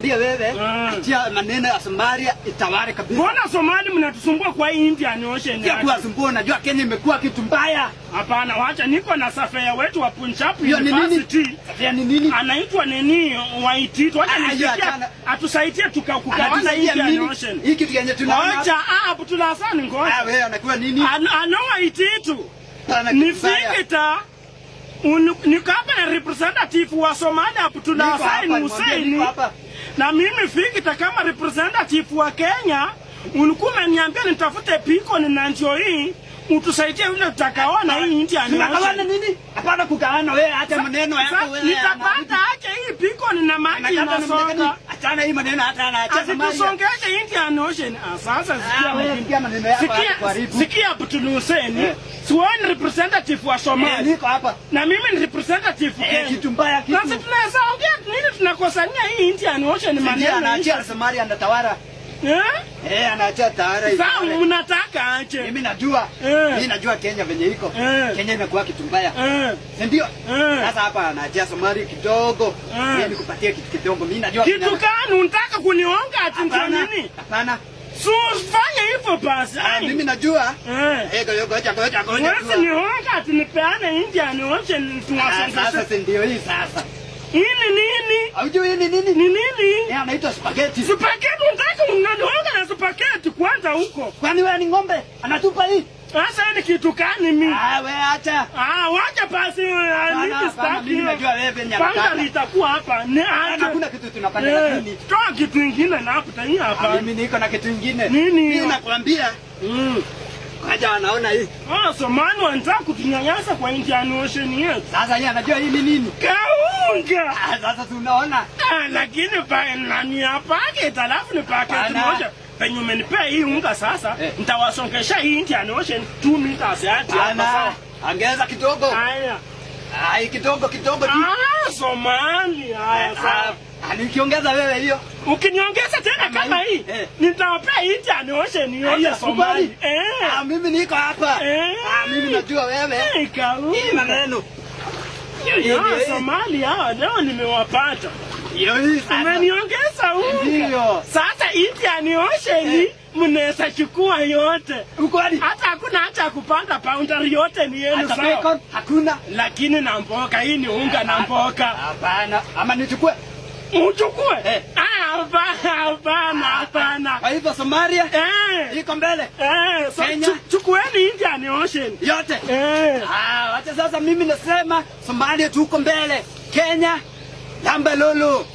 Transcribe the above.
Ndio wewe, atia maneno ya Somalia itawale kabisa. Mbona Somalia mnatusumbua kwa hii Indian Ocean? Sio kuwasumbua, unajua Kenya imekuwa kitu mbaya. Hapana, wacha niko na safaya wetu wa Punjab University. Safaya ni nini? Anaitwa nini? Waititu. Wacha nisikia atusaidie tukakugawana hii Indian Ocean. Hii kitu yenye tunaona. Wacha Abdullah Hassan ngoja. Wewe unakuwa nini? Ana Waititu. Ni fikita ni kama representative wa Somalia Abdullah Hassan Hussein. Na mimi fikita kama representative wa Kenya, ulikuwa umeniambia nitafute piko na ndio hii utusaidie yule tutakaona hii Indian Ocean. Tunaona nini? Hapana kugawana wewe, hata maneno yako wewe. Nitapata acha hii piko na maji inasonga. Achana hii maneno hata anaacha Somalia. Tusongeshe Indian Ocean. Sasa sikia maneno yako karibu. Sikia Abdullah Hussein. Siwani representative wa Somalia. Niko hapa. Na mimi ni representative Kenya. Kitu mbaya kitu. Sasa tunaweza ongea nini tunakosania hii Indian Ocean maneno. Anaacha Somalia anatawala. Anaacha tawala hivi. Sasa mnataka aje? Mimi najua. Mimi najua Kenya venye iko. Kenya imekuwa kitu mbaya. Ndio. Sasa hapa anaacha Somalia kidogo. Mimi nikupatie kitu kidogo. Mimi najua. Kitu gani unataka kunionga ati ndio nini? Hapana. Fanya hivyo basi. Mimi najua. Ngoja. Wewe nionga ati nipeane Indian Ocean tuwasongeshe. Sasa ndio hii sasa. Hii ni nini? Haujui hii ni nini? Ni nini? Anaitwa spaghetti. Spaghetti unataka unaniona na spaghetti kwanza huko. Kwani wewe ni ng'ombe? Anatupa hii. Sasa ni kitu gani mimi? Wewe acha. Wacha basi mimi sitaki. Mimi najua wewe ni anataka. Panga litakuwa hapa. Hakuna kitu tunapanda lakini. Toa kitu kingine na hapo hii hapa. Mimi niko na kitu kingine. Nini? Mimi nakwambia. Kaja anaona hii. Somalia wanataka kutunyanyasa kwa Indian Ocean yetu. Sasa yeye anajua hii ni nini? Kaunga. Sasa tunaona. Lakini nani hapa alafu ni paketi moja. Penye umenipea hii unga sasa, nitawasongesha hii Indian Ocean 2 meters hadi hapa. Ongeza kidogo. Haya. Kidogo tu. Somalia. Haya. Nikiongeza wewe hiyo. Ukiniongeza tena kama hii, nitawapea Indian Ocean yote Somalia. Mimi niko hapa. Mimi najua wewe. Hii maneno. Somalia leo nimewapata. Umeniongeza unga. Sasa Indian Ocean mnaweza chukua yote. Ukweli? Hata hakuna hata kupanda boundary yote ni yenu sawa. Hakuna. Lakini na mboga hii ni unga na mboga. Hapana. Ama nichukue? Uchukue? Hapana. Kwa hivyo Somalia iko mbele. Chukueni Indian Ocean yote. Wacha sasa mimi nasema Somalia tuko mbele. Kenya Lambalolo.